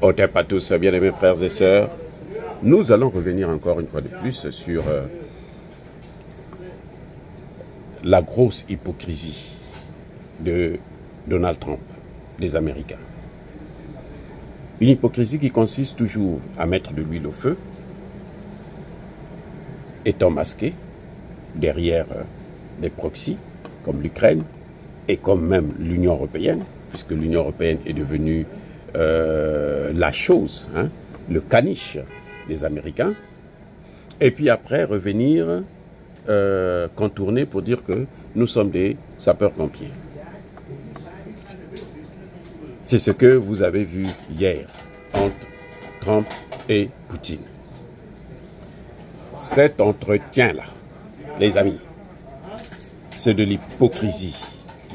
Otep à tous, bien-aimés frères et sœurs. Nous allons revenir encore une fois de plus sur la grosse hypocrisie de Donald Trump, des Américains. Une hypocrisie qui consiste toujours à mettre de l'huile au feu, étant masqué derrière des proxys comme l'Ukraine et comme même l'Union européenne, puisque l'Union européenne est devenue la chose, hein, le caniche des Américains, et puis après revenir contourner pour dire que nous sommes des sapeurs-pompiers. C'est ce que vous avez vu hier entre Trump et Poutine. Cet entretien-là, les amis, c'est de l'hypocrisie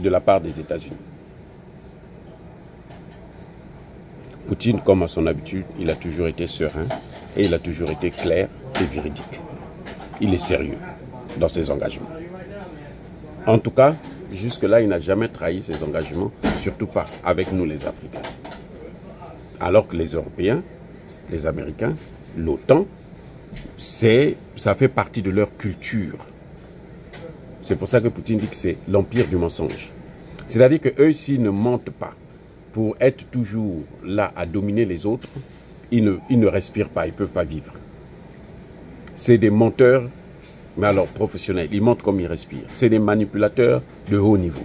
de la part des États-Unis. Poutine, comme à son habitude, il a toujours été serein et il a toujours été clair et véridique. Il est sérieux dans ses engagements. En tout cas, jusque-là, il n'a jamais trahi ses engagements, surtout pas avec nous les Africains. Alors que les Européens, les Américains, l'OTAN, ça fait partie de leur culture. C'est pour ça que Poutine dit que c'est l'empire du mensonge. C'est-à-dire qu'eux, s'ils ne mentent pas pour être toujours là à dominer les autres, ils ne respirent pas, ils ne peuvent pas vivre. C'est des menteurs, mais alors professionnels. Ils mentent comme ils respirent. C'est des manipulateurs de haut niveau.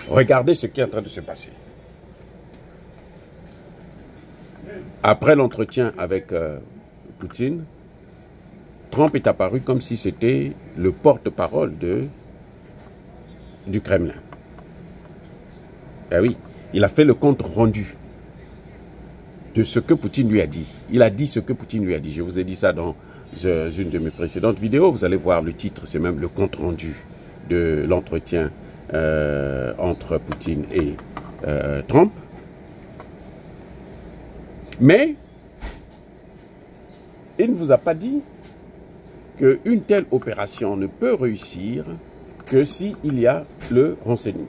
Regardez ce qui est en train de se passer. Après l'entretien avec Poutine, Trump est apparu comme si c'était le porte-parole du Kremlin. Ben oui, il a fait le compte rendu de ce que Poutine lui a dit. Il a dit ce que Poutine lui a dit. Je vous ai dit ça dans une de mes précédentes vidéos. Vous allez voir le titre, c'est même le compte rendu de l'entretien entre Poutine et Trump. Mais il ne vous a pas dit qu'une telle opération ne peut réussir que s'il y a le renseignement.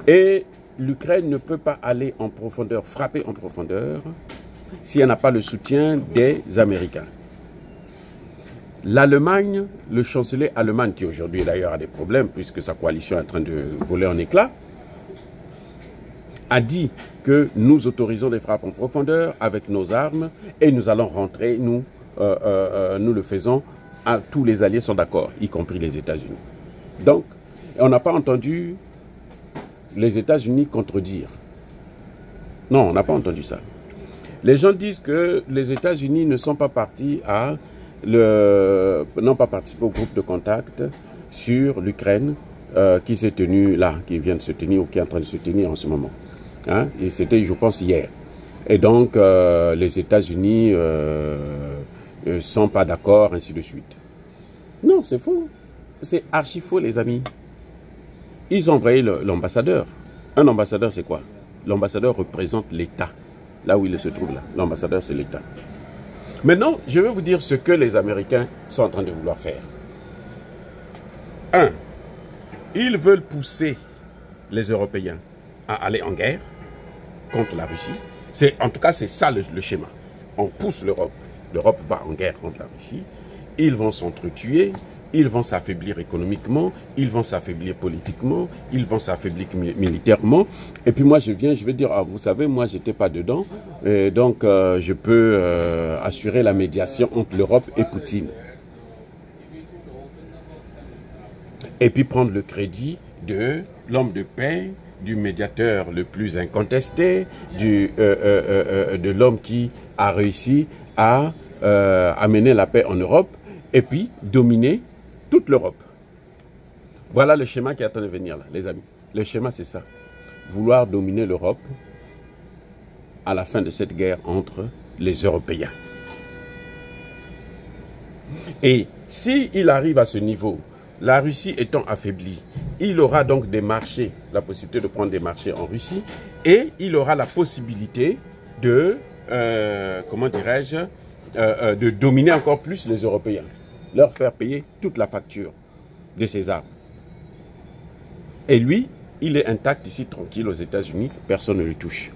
Et l'Ukraine ne peut pas aller en profondeur, frapper en profondeur, si elle n'a pas le soutien des Américains. L'Allemagne, le chancelier allemand, qui aujourd'hui d'ailleurs a des problèmes puisque sa coalition est en train de voler en éclats, a dit que nous autorisons des frappes en profondeur avec nos armes et nous allons rentrer, nous le faisons, tous les alliés sont d'accord, y compris les États-Unis. Donc, on n'a pas entendu les États-Unis contredire. Non, on n'a pas entendu ça. Les gens disent que les États-Unis ne sont pas partis n'ont pas participé au groupe de contact sur l'Ukraine qui s'est tenu là, qui vient de se tenir ou qui est en train de se tenir en ce moment. Hein? Et c'était, je pense, hier. Et donc, les États-Unis ne sont pas d'accord, ainsi de suite. Non, c'est faux. C'est archi faux, les amis. Ils ont envoyé l'ambassadeur. Un ambassadeur, c'est quoi? L'ambassadeur représente l'État. Là où il se trouve là. L'ambassadeur, c'est l'État. Maintenant, je vais vous dire ce que les Américains sont en train de vouloir faire. 1. Ils veulent pousser les Européens à aller en guerre contre la Russie. En tout cas, c'est ça le schéma. On pousse l'Europe. L'Europe va en guerre contre la Russie. Ils vont s'entretuer. Ils vont s'affaiblir économiquement, ils vont s'affaiblir politiquement, ils vont s'affaiblir militairement. Et puis moi, je vais dire, ah, vous savez, moi, j'étais pas dedans, donc je peux assurer la médiation entre l'Europe et Poutine. Et puis prendre le crédit de l'homme de paix, du médiateur le plus incontesté, de l'homme qui a réussi à amener la paix en Europe, et puis dominer toute l'Europe. Voilà le schéma qui est en train de venir là, les amis. Le schéma, c'est ça. Vouloir dominer l'Europe à la fin de cette guerre entre les Européens. Et s'il arrive à ce niveau, la Russie étant affaiblie, il aura donc des marchés, la possibilité de prendre des marchés en Russie, et il aura la possibilité de, comment dirais-je, de dominer encore plus les Européens. Leur faire payer toute la facture de ces armes. Et lui, il est intact ici, tranquille aux États-Unis, personne ne le touche.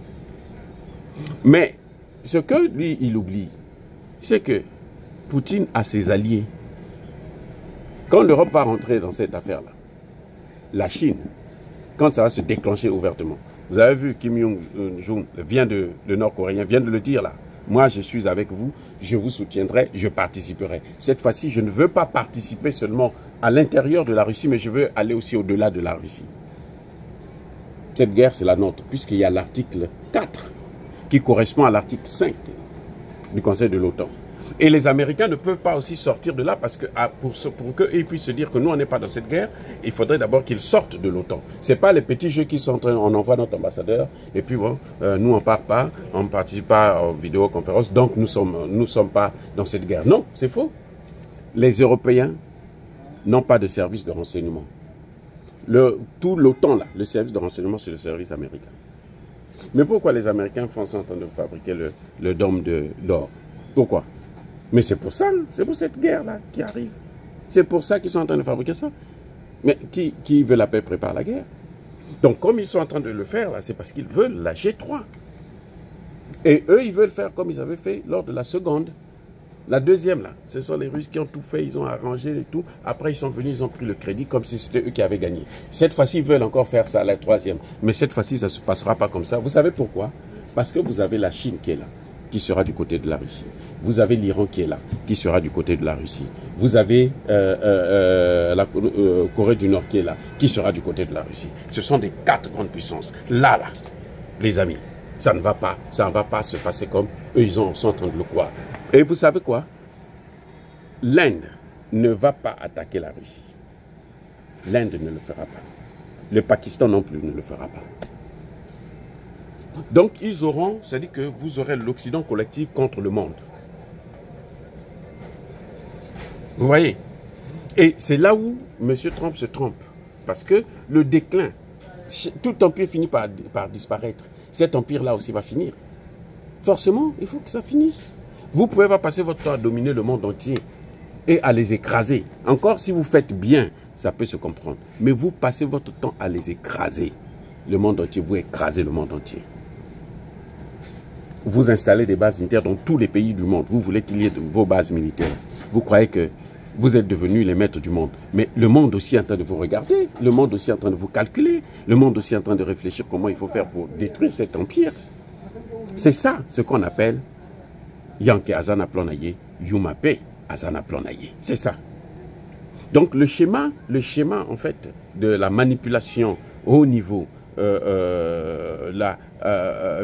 Mais ce que lui, il oublie, c'est que Poutine a ses alliés. Quand l'Europe va rentrer dans cette affaire-là, la Chine, quand ça va se déclencher ouvertement, vous avez vu Kim Jong-un le Nord-Coréen, vient de le dire là. Moi, je suis avec vous, je vous soutiendrai, je participerai. Cette fois-ci, je ne veux pas participer seulement à l'intérieur de la Russie, mais je veux aller aussi au-delà de la Russie. Cette guerre, c'est la nôtre, puisqu'il y a l'article 4 qui correspond à l'article 5 du Conseil de l'OTAN. Et les Américains ne peuvent pas aussi sortir de là parce que pour qu'ils puissent se dire que nous, on n'est pas dans cette guerre, il faudrait d'abord qu'ils sortent de l'OTAN. Ce n'est pas les petits jeux qui sont en train, on envoie notre ambassadeur et puis bon, nous on ne part pas, on ne participe pas aux vidéoconférences, donc nous sommes pas dans cette guerre. Non, c'est faux. Les Européens n'ont pas de service de renseignement. Tout l'OTAN là, le service de renseignement, c'est le service américain. Mais pourquoi les Américains sont en train de fabriquer le dôme d'or? Pourquoi? Mais c'est pour ça, c'est pour cette guerre-là qui arrive. C'est pour ça qu'ils sont en train de fabriquer ça. Mais qui veut la paix prépare la guerre. Donc comme ils sont en train de le faire, là, c'est parce qu'ils veulent la G3. Et eux, ils veulent faire comme ils avaient fait lors de la seconde. La deuxième, là, ce sont les Russes qui ont tout fait, ils ont arrangé et tout. Après, ils sont venus, ils ont pris le crédit comme si c'était eux qui avaient gagné. Cette fois-ci, ils veulent encore faire ça, la troisième. Mais cette fois-ci, ça ne se passera pas comme ça. Vous savez pourquoi? Parce que vous avez la Chine qui est là, qui sera du côté de la Russie. Vous avez l'Iran qui est là, qui sera du côté de la Russie. Vous avez la Corée du Nord qui est là, qui sera du côté de la Russie. Ce sont des 4 grandes puissances. Là, les amis, ça ne va pas se passer comme eux, ils sont en train de le croire. Et vous savez quoi? L'Inde ne va pas attaquer la Russie. L'Inde ne le fera pas. Le Pakistan non plus ne le fera pas. Donc, ils auront, c'est-à-dire que vous aurez l'Occident collectif contre le monde. Vous voyez? Et c'est là où M. Trump se trompe. Parce que le déclin, tout empire finit par disparaître. Cet empire-là aussi va finir. Forcément, il faut que ça finisse. Vous ne pouvez pas passer votre temps à dominer le monde entier et à les écraser. Encore si vous faites bien, ça peut se comprendre. Mais vous passez votre temps à les écraser. Le monde entier, vous écrasez le monde entier. Vous installez des bases militaires dans tous les pays du monde. Vous voulez qu'il y ait de vos bases militaires. Vous croyez que vous êtes devenus les maîtres du monde. Mais le monde aussi est en train de vous regarder. Le monde aussi est en train de vous calculer. Le monde aussi est en train de réfléchir comment il faut faire pour détruire cet empire. C'est ça ce qu'on appelle Yankee Azana Plonaye, Yumape Azana Plonaye. C'est ça. Donc le schéma en fait de la manipulation au haut niveau, la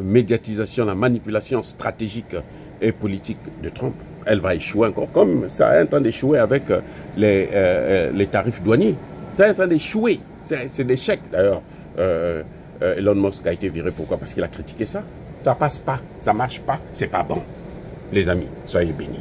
médiatisation, la manipulation stratégique et politique de Trump, elle va échouer encore, comme ça est en train d'échouer avec les tarifs douaniers. Ça est en train d'échouer. C'est l'échec d'ailleurs. Elon Musk a été viré. Pourquoi? Parce qu'il a critiqué ça. Ça passe pas, ça marche pas, c'est pas bon. Les amis, soyez bénis.